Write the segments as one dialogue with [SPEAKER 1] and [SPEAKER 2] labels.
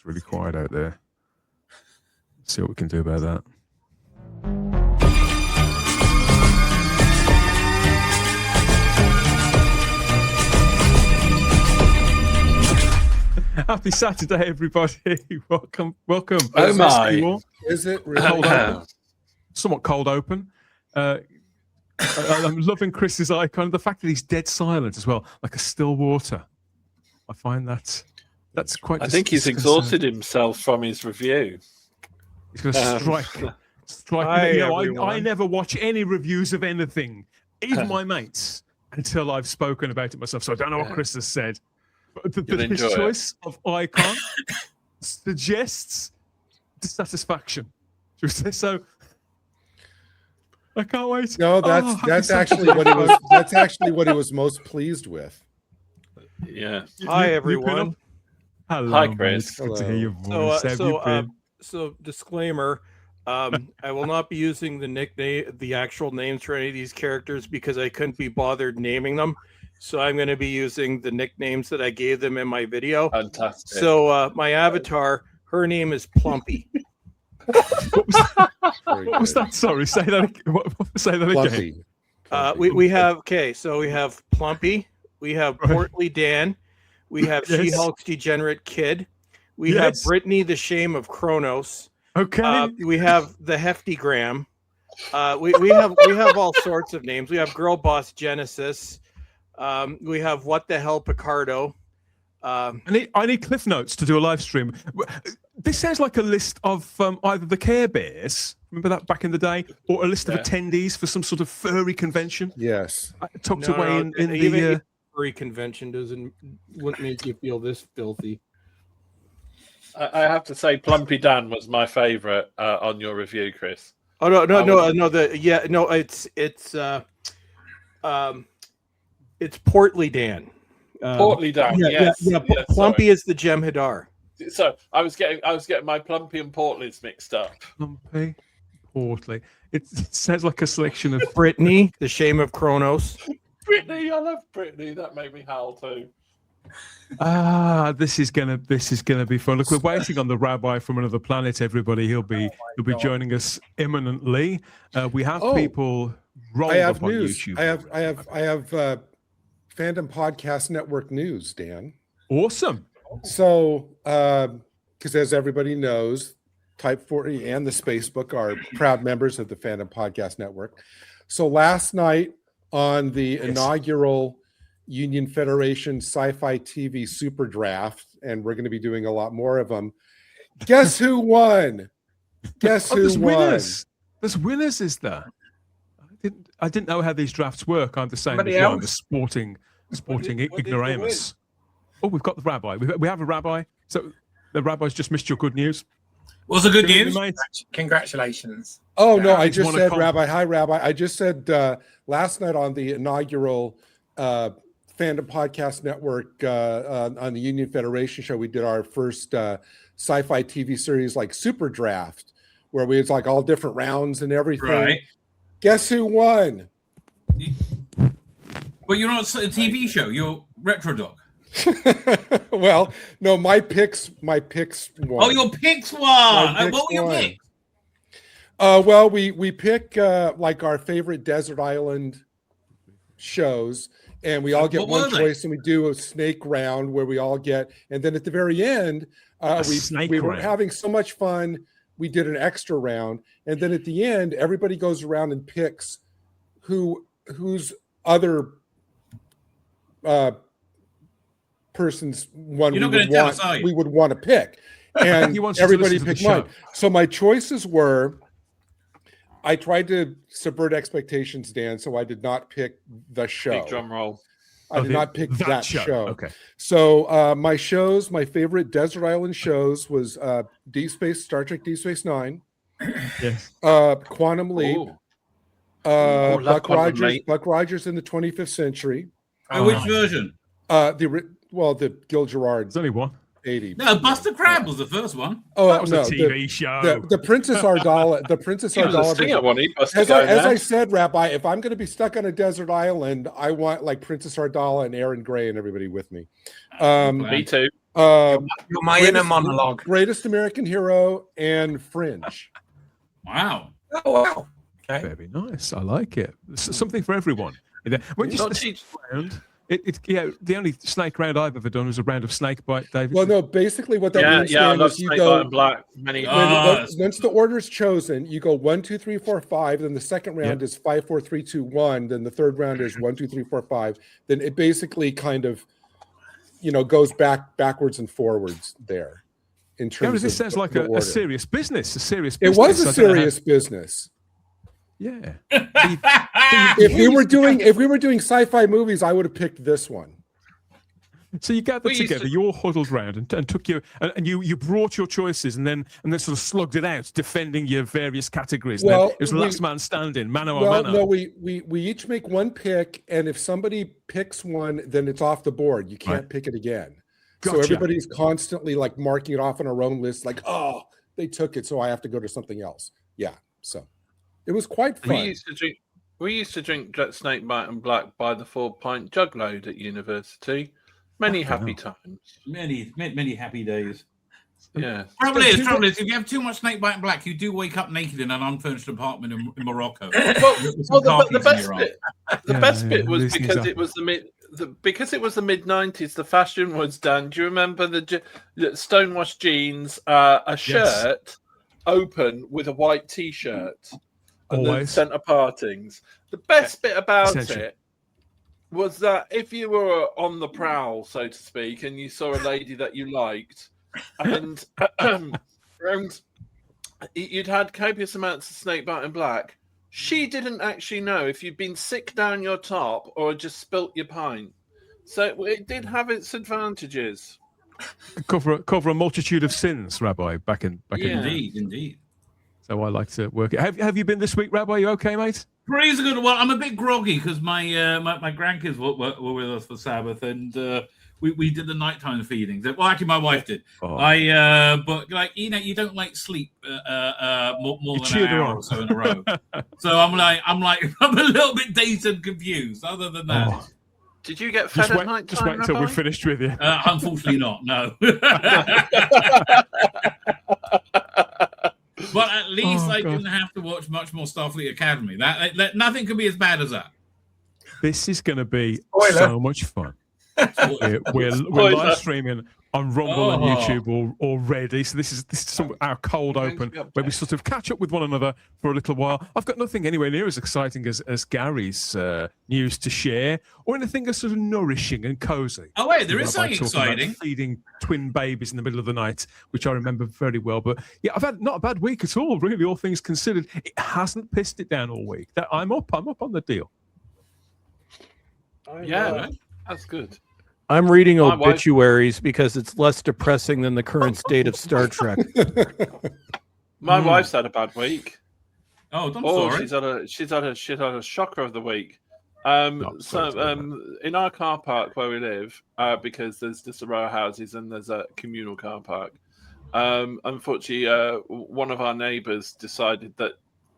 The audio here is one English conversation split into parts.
[SPEAKER 1] It's really quiet out there. Let's see what we can do about that. Happy Saturday, everybody. Welcome.
[SPEAKER 2] Oh my.
[SPEAKER 3] Is it
[SPEAKER 1] Cold
[SPEAKER 3] really?
[SPEAKER 1] open. Somewhat cold open. I'm loving Chris's icon. The fact that he's dead silent as well, like a still water. I find that's quite.
[SPEAKER 2] I think he's exhausted himself from his review.
[SPEAKER 1] He's going to strike.
[SPEAKER 4] Hi,
[SPEAKER 1] You know,
[SPEAKER 4] everyone.
[SPEAKER 1] I never watch any reviews of anything, even my mates, until I've spoken about it myself. So I don't know what Chris has said. But
[SPEAKER 2] You'll
[SPEAKER 1] his
[SPEAKER 2] enjoy it.
[SPEAKER 1] choice of icon suggests dissatisfaction. Should we say so? I can't wait.
[SPEAKER 3] No, that's actually what he was. That's actually what he was most pleased with.
[SPEAKER 2] Yeah.
[SPEAKER 4] Hi,
[SPEAKER 1] You
[SPEAKER 4] everyone.
[SPEAKER 1] Hello,
[SPEAKER 2] Hi,
[SPEAKER 1] mate.
[SPEAKER 2] Chris.
[SPEAKER 1] It's good to hear your
[SPEAKER 4] So,
[SPEAKER 1] voice. Have you been?
[SPEAKER 4] so disclaimer. I will not be using the actual names for any of these characters because I couldn't be bothered naming them. So I'm going to be using the nicknames that I gave them in my video.
[SPEAKER 2] Fantastic.
[SPEAKER 4] So my avatar, her name is Plumpy.
[SPEAKER 1] What was that? Sorry, say that. Say that again.
[SPEAKER 3] Plumpy.
[SPEAKER 4] We have Plumpy. We have Portly Dan. We have
[SPEAKER 1] Yes.
[SPEAKER 4] She-Hulk's Degenerate Kid. We have
[SPEAKER 1] Yes.
[SPEAKER 4] Brittany, the Shame of Kronos.
[SPEAKER 1] Okay.
[SPEAKER 4] We have the Hefty Graham. We have all sorts of names. We have Girl Boss Genesis. We have What the Hell Picardo.
[SPEAKER 1] I need Cliff Notes to do a live stream. This sounds like a list of either the Care Bears, remember that back in the day, or a list of attendees for some sort of furry convention.
[SPEAKER 3] Yes.
[SPEAKER 1] Tucked
[SPEAKER 4] No,
[SPEAKER 1] away
[SPEAKER 4] no,
[SPEAKER 1] in
[SPEAKER 4] even
[SPEAKER 1] the.
[SPEAKER 4] furry convention wouldn't make you feel this filthy.
[SPEAKER 2] I have to say, Plumpy Dan was my favourite on your review, Chris.
[SPEAKER 4] Oh no! It's Portly Dan.
[SPEAKER 2] Portly Dan, yes. Yes,
[SPEAKER 4] Plumpy is the Jem'Hadar.
[SPEAKER 2] So I was getting my Plumpy and Portleys mixed up.
[SPEAKER 1] Plumpy, Portly. It sounds like a selection of.
[SPEAKER 4] Brittany, the Shame of Kronos.
[SPEAKER 2] Brittany, I love Brittany. That made me howl too.
[SPEAKER 1] This is gonna be fun. Look, we're waiting on the rabbi from another planet. Everybody, he'll be joining us imminently. We have people rolled
[SPEAKER 3] I have
[SPEAKER 1] up on
[SPEAKER 3] news.
[SPEAKER 1] YouTube.
[SPEAKER 3] I have Fandom Podcast Network news, Dan.
[SPEAKER 1] Awesome.
[SPEAKER 3] So, because as everybody knows, Type 40 and the Spacebook are proud members of the Fandom Podcast Network. So last night on the inaugural Union Federation Sci-Fi TV Super Draft, and we're going to be doing a lot more of them. Guess who won? Guess who
[SPEAKER 1] there's
[SPEAKER 3] won?
[SPEAKER 1] winners. There's winners, is there? I didn't know how these drafts work. I'm the same as
[SPEAKER 5] Somebody
[SPEAKER 1] you. I'm a
[SPEAKER 5] else?
[SPEAKER 1] sporting
[SPEAKER 5] What did they
[SPEAKER 1] ignoramus. Oh, we've got the rabbi. We have a rabbi. So the rabbi's just missed your good news.
[SPEAKER 5] What's the good
[SPEAKER 1] Good
[SPEAKER 5] news?
[SPEAKER 1] mate.
[SPEAKER 5] Congratulations.
[SPEAKER 3] Oh, no, I
[SPEAKER 1] He's
[SPEAKER 3] just
[SPEAKER 1] won a
[SPEAKER 3] said,
[SPEAKER 1] comp.
[SPEAKER 3] Rabbi. Hi, Rabbi. I just said last night on the inaugural Fandom Podcast Network on the Union Federation show, we did our first sci-fi TV series like Super Draft, where we had like all different rounds and everything.
[SPEAKER 5] Right.
[SPEAKER 3] Guess who won?
[SPEAKER 5] But you're not a TV show. You're Retro Dog.
[SPEAKER 3] Well, no, my picks won.
[SPEAKER 5] Oh, your picks won.
[SPEAKER 3] My picks
[SPEAKER 5] What were your
[SPEAKER 3] won.
[SPEAKER 5] picks?
[SPEAKER 3] Well, we pick like our favorite desert island shows, and we all get
[SPEAKER 5] What
[SPEAKER 3] one
[SPEAKER 5] were they?
[SPEAKER 3] choice, and we do a snake round where we all get, and then at the very end,
[SPEAKER 1] snake
[SPEAKER 3] we were
[SPEAKER 1] round.
[SPEAKER 3] having so much fun, we did an extra round, and then at the end, everybody goes around and picks whose other person's one
[SPEAKER 5] You're not
[SPEAKER 3] we
[SPEAKER 5] gonna
[SPEAKER 3] would
[SPEAKER 5] tell
[SPEAKER 3] want,
[SPEAKER 5] us, are you?
[SPEAKER 3] we would want to pick, and
[SPEAKER 1] He wants you to
[SPEAKER 3] everybody
[SPEAKER 1] listen to the
[SPEAKER 3] picked mine.
[SPEAKER 1] show.
[SPEAKER 3] So my choices were, I tried to subvert expectations, Dan, so I did not pick the show.
[SPEAKER 2] Big drum roll.
[SPEAKER 3] I did not pick that show.
[SPEAKER 1] Okay.
[SPEAKER 3] So my shows, my favorite desert island shows was Star Trek Deep Space Nine,
[SPEAKER 1] Yes.
[SPEAKER 3] Quantum Leap,
[SPEAKER 2] Ooh. love
[SPEAKER 3] Buck
[SPEAKER 2] Quantum
[SPEAKER 3] Rogers,
[SPEAKER 2] Leap.
[SPEAKER 3] Buck Rogers in the 25th Century,
[SPEAKER 5] Which version?
[SPEAKER 3] the Gil Gerard
[SPEAKER 1] There's only one.
[SPEAKER 3] 80.
[SPEAKER 5] No, Buster Crab was the first one.
[SPEAKER 3] Oh,
[SPEAKER 1] That was
[SPEAKER 3] no,
[SPEAKER 1] a TV show.
[SPEAKER 3] the Princess Ardala, the Princess
[SPEAKER 2] He was a
[SPEAKER 3] Ardala.
[SPEAKER 2] singer, wasn't he? Buster
[SPEAKER 3] As
[SPEAKER 2] Guy
[SPEAKER 3] I
[SPEAKER 2] there.
[SPEAKER 3] said, Rabbi, if I'm going to be stuck on a desert island, I want like Princess Ardala and Aaron Gray and everybody with me.
[SPEAKER 2] Me too.
[SPEAKER 3] Uh,
[SPEAKER 6] Your my inner monologue.
[SPEAKER 3] Greatest American Hero and Fringe.
[SPEAKER 5] Wow.
[SPEAKER 6] Oh wow. Okay.
[SPEAKER 1] Very nice. I like it. Something for everyone. When you
[SPEAKER 2] Not
[SPEAKER 1] snake
[SPEAKER 2] cheap.
[SPEAKER 1] round, the only snake round I've ever done was a round of snake bite, David.
[SPEAKER 3] Well, no, basically what that
[SPEAKER 2] Yeah,
[SPEAKER 3] means
[SPEAKER 2] yeah, I
[SPEAKER 3] Dan,
[SPEAKER 2] love
[SPEAKER 3] is you
[SPEAKER 2] Snake
[SPEAKER 3] go
[SPEAKER 2] Bite and Black. Many.
[SPEAKER 3] once the order is chosen, you go 1, 2, 3, 4, 5. Then the second round is 5, 4, 3, 2, 1. Then the third round is 1, 2, 3, 4, 5. Then it basically kind of, goes backwards and forwards there. In terms
[SPEAKER 1] this
[SPEAKER 3] of
[SPEAKER 1] sounds like
[SPEAKER 3] the
[SPEAKER 1] a
[SPEAKER 3] order.
[SPEAKER 1] serious business.
[SPEAKER 3] It was a serious business.
[SPEAKER 1] Yeah.
[SPEAKER 3] If we were doing sci-fi movies, I would have picked this one.
[SPEAKER 1] So you gathered
[SPEAKER 2] We used
[SPEAKER 1] together,
[SPEAKER 2] to-
[SPEAKER 1] you all huddled round and took your and you brought your choices and then sort of slugged it out, defending your various categories.
[SPEAKER 3] Well,
[SPEAKER 1] It was last man standing, mano a
[SPEAKER 3] Well,
[SPEAKER 1] mano.
[SPEAKER 3] no, we each make one pick, and if somebody picks one, then it's off the board. You can't pick it again. So
[SPEAKER 1] Gotcha.
[SPEAKER 3] everybody's constantly like marking it off on our own list, like, oh, they took it, so I have to go to something else. Yeah. So it was quite fun.
[SPEAKER 2] We used to drink Snake Bite and Black by the 4-pint jug load at university. Many happy times.
[SPEAKER 5] Many happy days.
[SPEAKER 2] Yeah.
[SPEAKER 5] Trouble is, if you have too much Snake Bite and Black, you do wake up naked in an unfurnished apartment in Morocco.
[SPEAKER 2] The best bit was
[SPEAKER 1] these things
[SPEAKER 2] because
[SPEAKER 1] happen.
[SPEAKER 2] it was because it was the mid-90s. The fashion was done. Do you remember the stonewashed jeans, a shirt open with a white T-shirt, and the
[SPEAKER 1] Always.
[SPEAKER 2] centre partings? The best bit about
[SPEAKER 1] Essential.
[SPEAKER 2] it was that if you were on the prowl, so to speak, and you saw a lady that you liked, and you'd had copious amounts of Snake Bite and Black, she didn't actually know if you'd been sick down your top or just spilt your pint. So it did have its advantages.
[SPEAKER 1] Cover a multitude of sins, Rabbi, back in
[SPEAKER 2] Yeah.
[SPEAKER 5] Indeed.
[SPEAKER 1] So I like to work it. Have you been this week, Rabbi? You okay, mate?
[SPEAKER 5] Praise the good. Well, I'm a bit groggy because my grandkids were with us for Sabbath, and we did the nighttime feedings. Well, actually, my wife did.
[SPEAKER 1] Oh.
[SPEAKER 5] But like you don't like sleep more than
[SPEAKER 1] cheered
[SPEAKER 5] an
[SPEAKER 1] her
[SPEAKER 5] hour
[SPEAKER 1] on.
[SPEAKER 5] or so in a row. So I'm a little bit dazed and confused. Other than that,
[SPEAKER 1] Oh.
[SPEAKER 2] Did you get fed at night time?
[SPEAKER 1] Just wait until we're finished with you.
[SPEAKER 5] unfortunately not. No. But at least I didn't have to watch much more Starfleet Academy. That nothing could be as bad as that.
[SPEAKER 1] This is going to be
[SPEAKER 6] Spoiler.
[SPEAKER 1] so much fun. We're live streaming on Rumble and YouTube already. So this is our cold open where we sort of catch up with one another for a little while. I've got nothing anywhere near as exciting as Gary's news to share, or anything as sort of nourishing and cozy.
[SPEAKER 5] Oh wait, there is
[SPEAKER 1] Rabbi
[SPEAKER 5] something
[SPEAKER 1] talking about
[SPEAKER 5] exciting.
[SPEAKER 1] feeding twin babies in the middle of the night, which I remember very well. But yeah, I've had not a bad week at all, really, all things considered. It hasn't pissed it down all week. I'm up on the deal.
[SPEAKER 2] Yeah, that's good.
[SPEAKER 4] I'm reading
[SPEAKER 2] My wife-
[SPEAKER 4] obituaries because it's less depressing than the current state of Star Trek.
[SPEAKER 2] My wife's had a bad week.
[SPEAKER 5] Oh, I'm
[SPEAKER 2] Oh,
[SPEAKER 5] sorry.
[SPEAKER 2] she's had a shocker of the week.
[SPEAKER 1] Not sorry to hear
[SPEAKER 2] In our car park where we live, because there's just a row of houses and there's a communal car park. Unfortunately, one of our neighbours decided that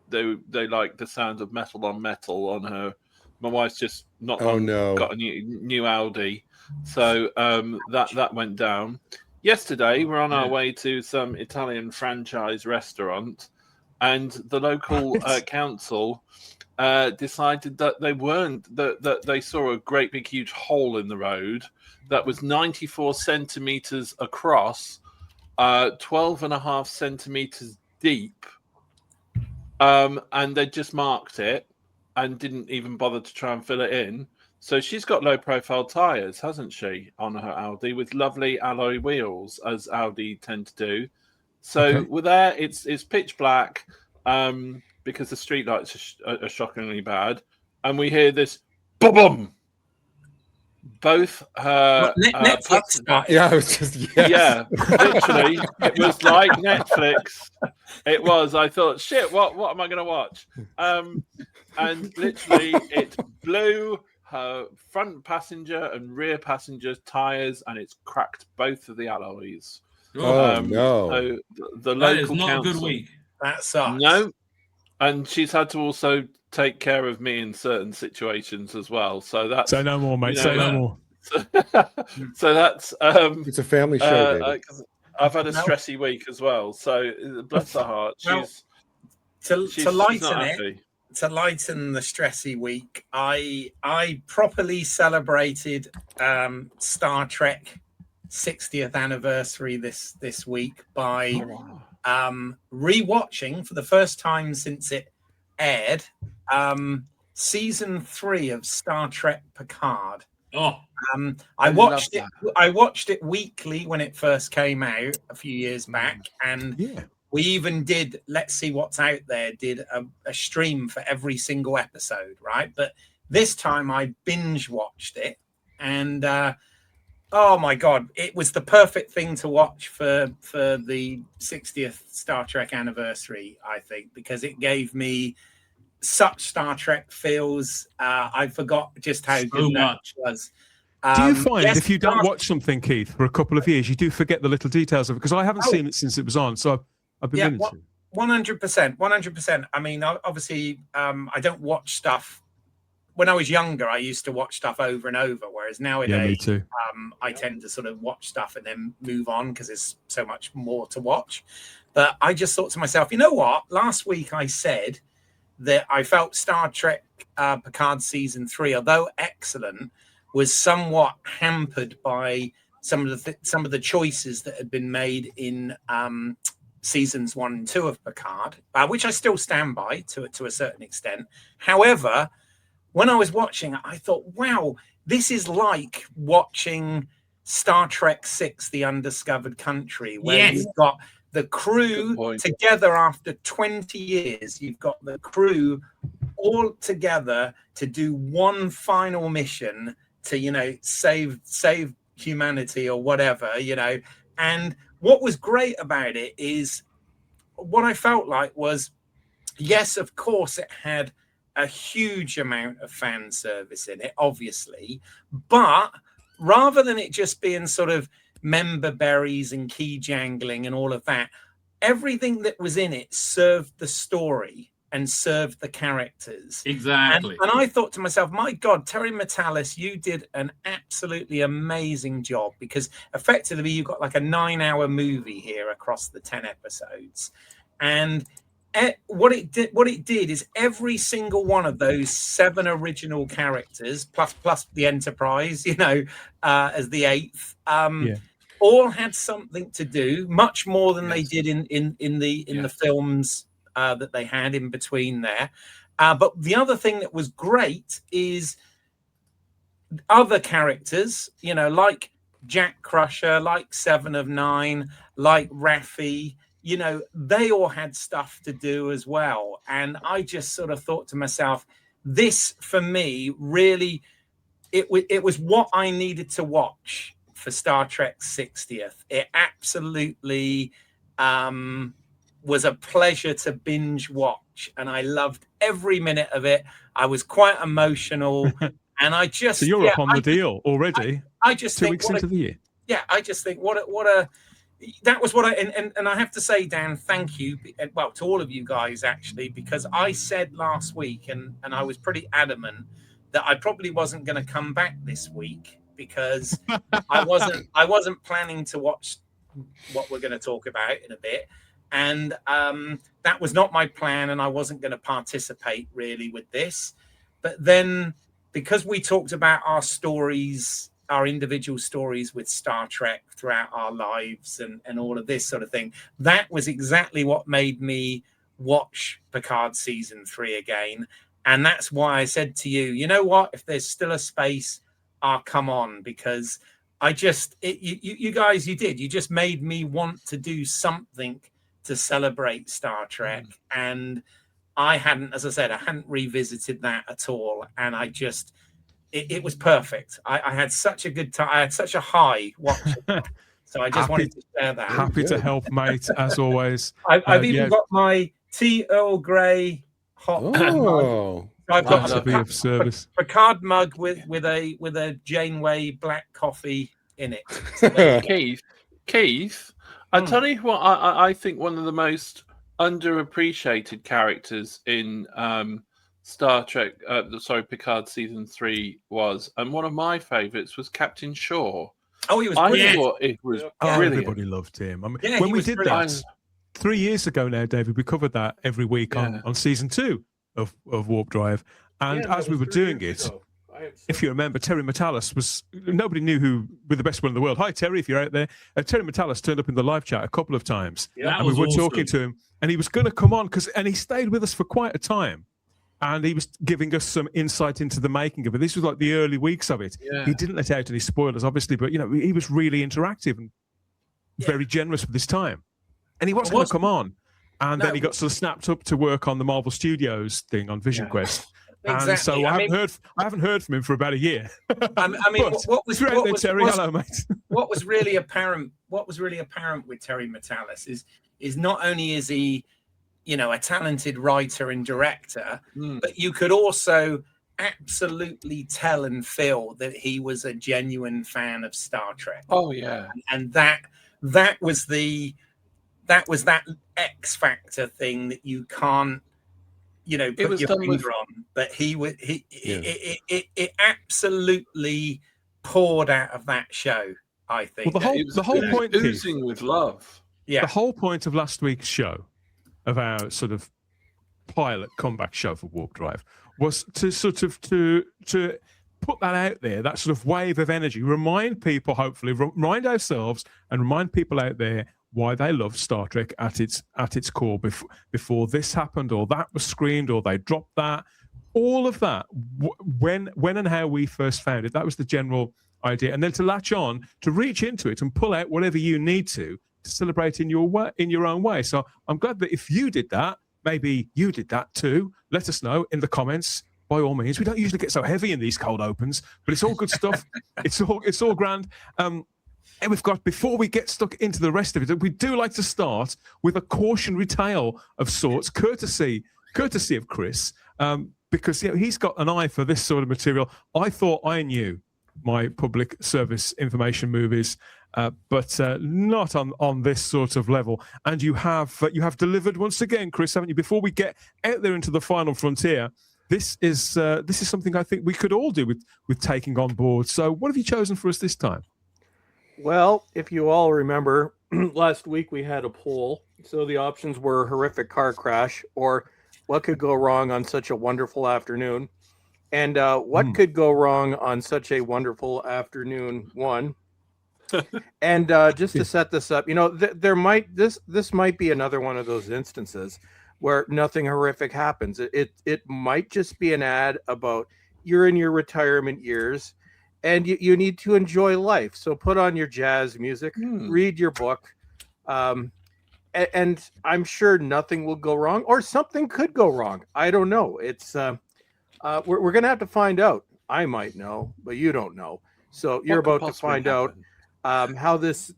[SPEAKER 2] they like the sound of metal on her. My wife's just not got a new Audi, so that went down. Yesterday, we're on our way to some Italian franchise restaurant, and the local council decided that that they saw a great big huge hole in the road that was 94 centimeters across, 12.5 centimeters deep, and they just marked it and didn't even bother to try and fill it in. So she's got low profile tires, hasn't she, on her Audi with lovely alloy wheels, as Audi tend to do. So with there, it's pitch black because the streetlights are shockingly bad, and we hear this boom. Both her
[SPEAKER 6] Netflix.
[SPEAKER 3] Yeah, I was just
[SPEAKER 2] yeah, literally, it was like Netflix. It was. I thought, shit, what am I going to watch? And literally, it blew her front passenger and rear passenger's tires, and it's cracked both of the alloys.
[SPEAKER 3] Oh, no.
[SPEAKER 2] So the
[SPEAKER 5] That is
[SPEAKER 2] local
[SPEAKER 5] not a
[SPEAKER 2] council,
[SPEAKER 5] good week.
[SPEAKER 6] That sucks.
[SPEAKER 2] No, and she's had to also take care of me in certain situations as well. So that's
[SPEAKER 1] Say no more, mate.
[SPEAKER 2] You know,
[SPEAKER 1] Say no more.
[SPEAKER 2] So that's
[SPEAKER 3] It's a family show, David.
[SPEAKER 2] 'cause I've had a
[SPEAKER 6] No.
[SPEAKER 2] stressy week as well. So bless her heart.
[SPEAKER 6] Well,
[SPEAKER 2] She's
[SPEAKER 6] to
[SPEAKER 2] not
[SPEAKER 6] lighten it,
[SPEAKER 2] happy.
[SPEAKER 6] to lighten the stressy week, I properly celebrated Star Trek 60th anniversary this week by rewatching for the first time since it aired season 3 of Star Trek Picard.
[SPEAKER 5] Oh,
[SPEAKER 6] I
[SPEAKER 2] love
[SPEAKER 6] watched it.
[SPEAKER 2] that.
[SPEAKER 6] I watched it weekly when it first came out a few years back, and
[SPEAKER 1] Yeah.
[SPEAKER 6] we even did Let's See What's Out There, did a stream for every single episode, right? But this time I binge watched it, and oh my god, it was the perfect thing to watch for the 60th Star Trek anniversary, I think, because it gave me such Star Trek feels. I forgot just how
[SPEAKER 5] So
[SPEAKER 6] good that
[SPEAKER 5] much.
[SPEAKER 6] was.
[SPEAKER 1] Do you find
[SPEAKER 6] yes,
[SPEAKER 1] if you don't
[SPEAKER 6] Star-
[SPEAKER 1] watch something, Keith, for a couple of years, you do forget the little details of it? Because I haven't
[SPEAKER 6] Oh.
[SPEAKER 1] seen it since it was on, so I've been
[SPEAKER 6] Yeah,
[SPEAKER 1] meaning to.
[SPEAKER 6] 100%. I mean, obviously, I don't watch stuff. When I was younger, I used to watch stuff over and over, whereas
[SPEAKER 1] Yeah, me
[SPEAKER 6] nowadays,
[SPEAKER 1] too.
[SPEAKER 6] I tend to sort of watch stuff and then move on because there's so much more to watch. But I just thought to myself, you know what? Last week I said that I felt Star Trek Picard season 3, although excellent, was somewhat hampered by some of the choices that had been made in seasons 1 and 2 of Picard, which I still stand by to a certain extent. However, when I was watching it, I thought, wow, this is like watching Star Trek 6, The Undiscovered Country, where
[SPEAKER 5] Yes.
[SPEAKER 6] you've got the
[SPEAKER 2] Good
[SPEAKER 6] crew
[SPEAKER 2] point.
[SPEAKER 6] together after 20 years. You've got the crew all together to do one final mission to, save humanity or whatever, And what was great about it is what I felt like was, yes, of course, it had a huge amount of fan service in it, obviously, but rather than it just being sort of member berries and key jangling and all of that, everything that was in it served the story and served the characters.
[SPEAKER 5] exactly.
[SPEAKER 6] And I thought to myself, my God, Terry Matalas, you did an absolutely amazing job, because effectively you've got like a 9-hour movie here across the 10 episodes. And what it did is every single one of those 7 original characters, plus the Enterprise, as the 8th, all had something to do, much more than they did in the films that they had in between there. But the other thing that was great is other characters, like Jack Crusher, like 7 of 9, like Raffi, they all had stuff to do as well. And I just sort of thought to myself, this for me really, it was what I needed to watch for Star Trek 60th. It absolutely was a pleasure to binge watch, and I loved every minute of it. I was quite emotional, and I just
[SPEAKER 1] So you're up on the deal already.
[SPEAKER 6] I just
[SPEAKER 1] 2
[SPEAKER 6] think
[SPEAKER 1] weeks into the year.
[SPEAKER 6] yeah, I just think what a that was what I and I have to say, Dan, thank you. Well, to all of you guys actually, because I said last week, and I was pretty adamant that I probably wasn't going to come back this week because I wasn't planning to watch what we're going to talk about in a bit, and that was not my plan, and I wasn't going to participate really with this. But then, because we talked about our stories, our individual stories with Star Trek throughout our lives and all of this sort of thing, that was exactly what made me watch Picard season 3 again. And that's why I said to you, you know what, if there's still a space, I'll come on, because I just, you guys, you just made me want to do something to celebrate Star Trek. And I hadn't, as I said, I hadn't revisited that at all. And I just, it was perfect. I had such a good time. I had such a high watching that. So I just wanted to share that.
[SPEAKER 1] Happy to help, mate, as always.
[SPEAKER 6] I've even got my tea Earl Grey hot mug.
[SPEAKER 3] Oh,
[SPEAKER 6] I've got
[SPEAKER 1] To be of service.
[SPEAKER 6] a card mug with a Janeway black coffee in it. So
[SPEAKER 2] Keith, I'll tell you what I think one of the most underappreciated characters in Star Trek, Picard season 3 was, and one of my favourites was Captain Shaw.
[SPEAKER 6] Oh, he was
[SPEAKER 2] I
[SPEAKER 6] brilliant.
[SPEAKER 2] thought it was
[SPEAKER 1] Oh,
[SPEAKER 2] brilliant.
[SPEAKER 1] everybody loved him. I mean,
[SPEAKER 6] Yeah,
[SPEAKER 1] when
[SPEAKER 6] he
[SPEAKER 1] we
[SPEAKER 6] was
[SPEAKER 1] did
[SPEAKER 6] brilliant.
[SPEAKER 1] that 3 years ago now, David, we covered that every week
[SPEAKER 2] Yeah.
[SPEAKER 1] on season 2 of Warp Drive. And
[SPEAKER 4] Yeah, that
[SPEAKER 1] as we
[SPEAKER 4] was
[SPEAKER 1] were
[SPEAKER 4] 3
[SPEAKER 1] doing
[SPEAKER 4] years
[SPEAKER 1] it,
[SPEAKER 4] ago.
[SPEAKER 1] if you remember, Terry Metalis was, nobody knew who were the best one in the world. Hi, Terry, if you're out there. Terry Metalis turned up in the live chat a couple of times.
[SPEAKER 5] That
[SPEAKER 1] And we
[SPEAKER 5] was
[SPEAKER 1] were
[SPEAKER 5] awesome.
[SPEAKER 1] talking to him, and he was going to come on, and he stayed with us for quite a time. And he was giving us some insight into the making of it. This was like the early weeks of it.
[SPEAKER 2] Yeah.
[SPEAKER 1] He didn't let out any spoilers, obviously, but, he was really interactive and very generous with his time. And he wasn't going to come on. And then he got sort of snapped up to work on the Marvel Studios thing on Vision Quest.
[SPEAKER 6] Exactly.
[SPEAKER 1] And so I haven't heard from him for about a year.
[SPEAKER 6] I mean,
[SPEAKER 1] But
[SPEAKER 6] what was
[SPEAKER 1] if you're out
[SPEAKER 6] what
[SPEAKER 1] there,
[SPEAKER 6] was,
[SPEAKER 1] Terry?
[SPEAKER 6] was-
[SPEAKER 1] Hello, mate.
[SPEAKER 6] what was really apparent with Terry Metalis is not only is he, a talented writer and director, but you could also absolutely tell and feel that he was a genuine fan of Star Trek.
[SPEAKER 2] Oh yeah,
[SPEAKER 6] and that was that X factor thing that you can't
[SPEAKER 2] It
[SPEAKER 6] put
[SPEAKER 2] was
[SPEAKER 6] your
[SPEAKER 2] done with-
[SPEAKER 6] finger on, but it absolutely poured out of that show. I think.
[SPEAKER 1] Well, the whole
[SPEAKER 2] it was
[SPEAKER 1] point, Keith,
[SPEAKER 2] oozing with love.
[SPEAKER 6] Yeah.
[SPEAKER 1] the whole point of last week's show, of our sort of pilot comeback show for Warp Drive, was to sort of to put that out there, that sort of wave of energy, remind people, hopefully, remind ourselves and remind people out there why they love Star Trek at its core. Before this happened, or that was screened, or they dropped that, all of that, when and how we first found it, that was the general idea. And then to latch on, to reach into it and pull out whatever you need to celebrate in your own way. So I'm glad that if you did that, maybe you did that too. Let us know in the comments. By all means, we don't usually get so heavy in these cold opens, but it's all good stuff. It's all grand. And we've got, before we get stuck into the rest of it, we do like to start with a cautionary tale of sorts, courtesy of Chris, because he's got an eye for this sort of material. I thought I knew my public service information movies, but not on this sort of level. And you have delivered once again, Chris, haven't you? Before we get out there into the final frontier, this is something I think we could all do with taking on board. So what have you chosen for us this time?
[SPEAKER 4] Well, if you all remember, last week we had a poll. So the options were horrific car crash, or what could go wrong on such a wonderful afternoon. And what could go wrong on such a wonderful afternoon one. And just to set this up, this might be another one of those instances where nothing horrific happens. It might just be an ad about you're in your retirement years and you need to enjoy life. So put on your jazz music, read your book, and I'm sure nothing will go wrong, or something could go wrong. I don't know. It's we're gonna have to find out. I might know, but you don't know. So you're about to find out how this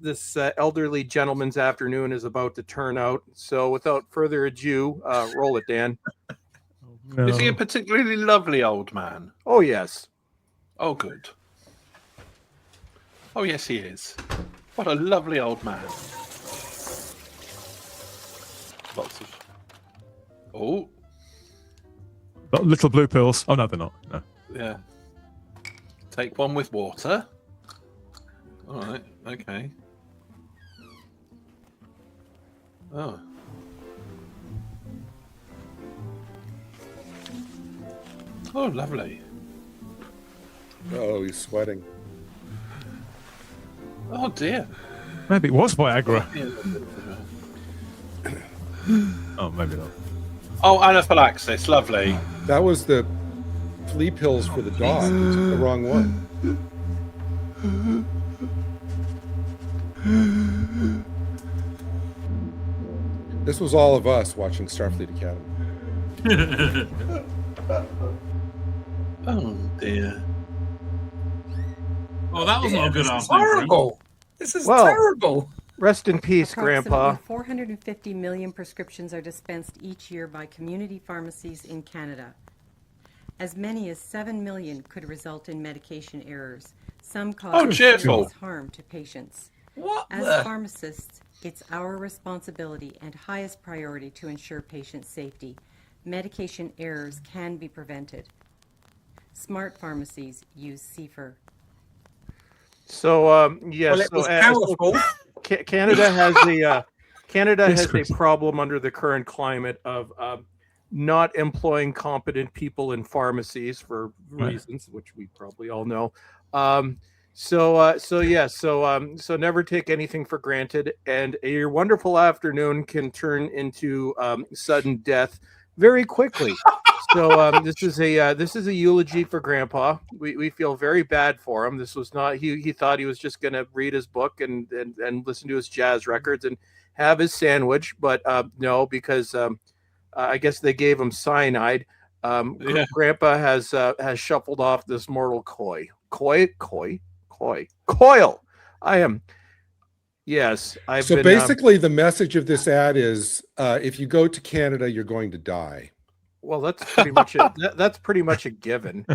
[SPEAKER 4] elderly gentleman's afternoon is about to turn out. So without further ado, roll it, Dan.
[SPEAKER 1] No.
[SPEAKER 2] Is he a particularly lovely old man?
[SPEAKER 4] Oh, yes.
[SPEAKER 2] Oh, good. Oh, yes, he is. What a lovely old man. Lots of... Oh,
[SPEAKER 1] Little blue pills. Oh, no, they're not. No.
[SPEAKER 2] yeah. Take one with water. All right, okay. Oh. Oh, lovely.
[SPEAKER 3] Oh, he's sweating.
[SPEAKER 2] Oh, dear.
[SPEAKER 1] Maybe it was Viagra.
[SPEAKER 2] Yeah.
[SPEAKER 1] Oh, maybe not.
[SPEAKER 2] Oh, anaphylaxis, lovely.
[SPEAKER 3] That was the flea pills for the dog. You took the wrong one. This was all of us watching Starfleet Academy.
[SPEAKER 2] Oh, dear.
[SPEAKER 5] Oh, that was not a good
[SPEAKER 6] This is
[SPEAKER 5] afternoon. for him.
[SPEAKER 6] horrible. This is
[SPEAKER 4] Well,
[SPEAKER 6] terrible.
[SPEAKER 4] Rest in peace, Grandpa.
[SPEAKER 7] Approximately 450 million prescriptions are dispensed each year by community pharmacies in Canada. As many as 7 million could result in medication errors, some causing
[SPEAKER 2] cheerful.
[SPEAKER 7] serious harm to patients.
[SPEAKER 6] What
[SPEAKER 7] As
[SPEAKER 6] the?
[SPEAKER 7] pharmacists, it's our responsibility and highest priority to ensure patient safety. medication errors can be prevented. Smart pharmacies use CFR.
[SPEAKER 4] So yes,
[SPEAKER 6] Well, it was powerful.
[SPEAKER 4] Canada has a Canada
[SPEAKER 1] Yes,
[SPEAKER 4] has
[SPEAKER 1] Chris.
[SPEAKER 4] a problem under the current climate of not employing competent people in pharmacies for reasons which we probably all know. So never take anything for granted, and your wonderful afternoon can turn into sudden death very quickly. So this is a eulogy for Grandpa. We feel very bad for him. This was not he thought he was just going to read his book and listen to his jazz records and have his sandwich, but no, because I guess they gave him cyanide. Grandpa has shuffled off this mortal coil. I am. Yes, I've
[SPEAKER 3] So
[SPEAKER 4] been,
[SPEAKER 3] basically, the message of this ad is: if you go to Canada, you're going to die.
[SPEAKER 4] well, that's pretty much it. That's pretty much a given.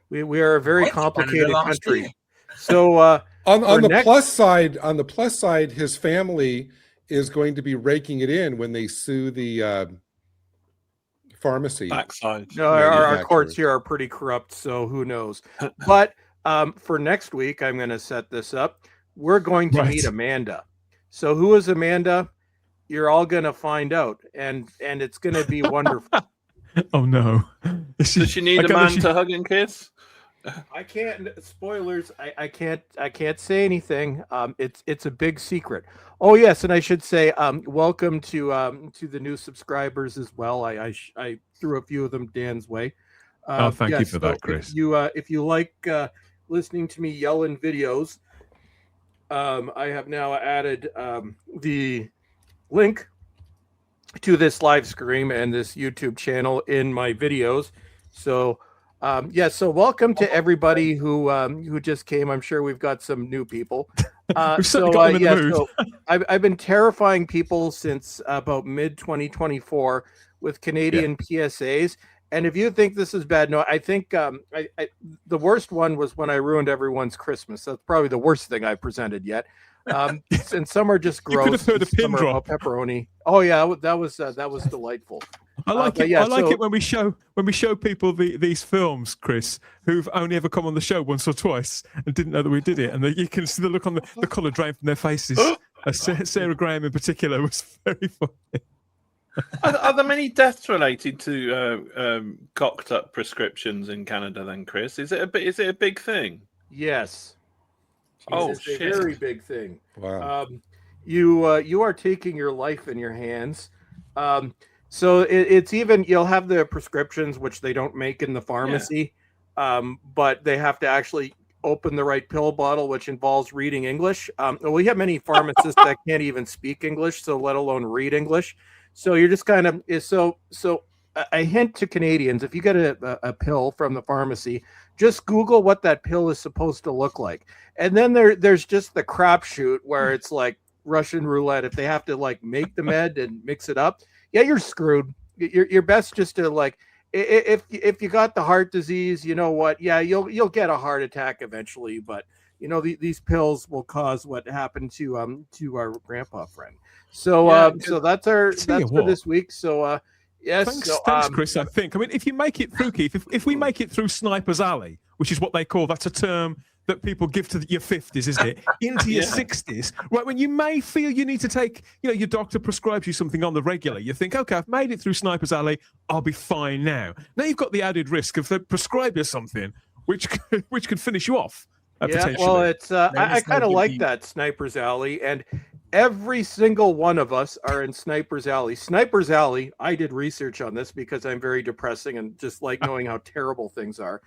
[SPEAKER 4] We are a very complicated country. So
[SPEAKER 3] On the
[SPEAKER 4] next-
[SPEAKER 3] plus side, his family is going to be raking it in when they sue the pharmacy.
[SPEAKER 2] Backside.
[SPEAKER 4] no, our
[SPEAKER 3] manufacturers.
[SPEAKER 4] courts here are pretty corrupt, so who knows? But for next week, I'm going to set this up. We're going to
[SPEAKER 1] Right.
[SPEAKER 4] meet Amanda. So who is Amanda? You're all going to find out, and it's going to be wonderful.
[SPEAKER 1] Oh no!
[SPEAKER 2] Does she need
[SPEAKER 1] I
[SPEAKER 2] a
[SPEAKER 1] gather
[SPEAKER 2] man
[SPEAKER 1] she-
[SPEAKER 2] to hug and kiss?
[SPEAKER 4] I can't spoilers. I can't say anything. It's a big secret. Oh yes, and I should say welcome to the new subscribers as well. I threw a few of them Dan's way.
[SPEAKER 1] Oh, thank you
[SPEAKER 4] yes,
[SPEAKER 1] for that,
[SPEAKER 4] so
[SPEAKER 1] Chris.
[SPEAKER 4] If you like listening to me yell in videos, I have now added the link to this live stream and this YouTube channel in my videos. So so welcome to everybody who just came. I'm sure we've got some new people.
[SPEAKER 1] We've certainly got them in the mood.
[SPEAKER 4] So I've been terrifying people since about mid 2024 with Canadian PSAs. And if you think this is bad, no, I think the worst one was when I ruined everyone's Christmas. That's probably the worst thing I presented yet. And some are just
[SPEAKER 1] You could
[SPEAKER 4] gross.
[SPEAKER 1] have heard a
[SPEAKER 4] and some
[SPEAKER 1] pin
[SPEAKER 4] are
[SPEAKER 1] drop.
[SPEAKER 4] about pepperoni. Oh yeah, that was delightful.
[SPEAKER 1] I like
[SPEAKER 4] but
[SPEAKER 1] it.
[SPEAKER 4] yeah,
[SPEAKER 1] I like
[SPEAKER 4] so-
[SPEAKER 1] it when we show people these films, Chris, who've only ever come on the show once or twice and didn't know that we did it, and you can see the look on the colour drain from their faces. Sarah Graham in particular was very funny.
[SPEAKER 2] Are there many deaths related to cocked up prescriptions in Canada? Then, Chris, is it a big thing?
[SPEAKER 4] Yes.
[SPEAKER 2] Oh,
[SPEAKER 4] It's a
[SPEAKER 2] shit.
[SPEAKER 4] very big thing.
[SPEAKER 3] Wow.
[SPEAKER 4] You are taking your life in your hands. So it's even you'll have the prescriptions which they don't make in the pharmacy, but they have to actually open the right pill bottle, which involves reading English. We have many pharmacists that can't even speak English, so let alone read English. So you're just kind of so. A hint to Canadians: if you get a pill from the pharmacy, just Google what that pill is supposed to look like, and then there's just the crapshoot where it's like Russian roulette. If they have to like make the med and mix it up, yeah, you're screwed. You're best just to like if you got the heart disease, you know what? Yeah, you'll get a heart attack eventually, but you know these pills will cause what happened to our grandpa friend. So so that's for this week. So yes,
[SPEAKER 1] Thanks, Chris. I think. I mean, if you make it through, Keith, if we make it through Sniper's Alley, which is what they call, that's a term that people give to your 50s, isn't it? Into your 60s, right? When you may feel you need to take, your doctor prescribes you something on the regular. You think, okay, I've made it through Sniper's Alley, I'll be fine now. Now you've got the added risk of they prescribe you something which could finish you off. Potentially.
[SPEAKER 4] Well, it's I
[SPEAKER 5] is
[SPEAKER 4] kind of
[SPEAKER 5] like
[SPEAKER 4] like
[SPEAKER 5] the-
[SPEAKER 4] that Sniper's Alley, and every single one of us are in Sniper's Alley. Sniper's Alley, I did research on this because I'm very depressing and just like knowing how terrible things are.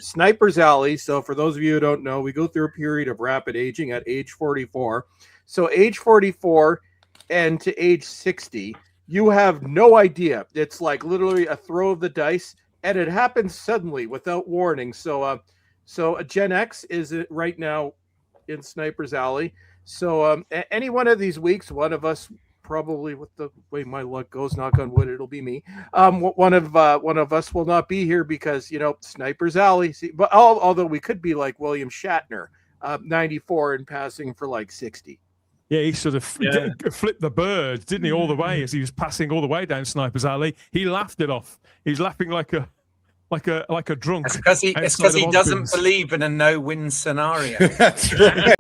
[SPEAKER 4] Sniper's Alley, so for those of you who don't know, we go through a period of rapid aging at age 44. So age 44 and to age 60, you have no idea. It's like literally a throw of the dice, and it happens suddenly without warning. So Gen X is right now in Sniper's Alley. So any one of these weeks, one of us probably, with the way my luck goes, knock on wood, it'll be me. One of us will not be here because Sniper's Alley. See, but although we could be like William Shatner, 94 and passing for like 60.
[SPEAKER 1] Yeah, he sort of flipped the bird, didn't he, all the way as he was passing all the way down Sniper's Alley. He laughed it off. He's laughing like a drunk.
[SPEAKER 6] It's because he doesn't believe in a no-win scenario.
[SPEAKER 3] That's right.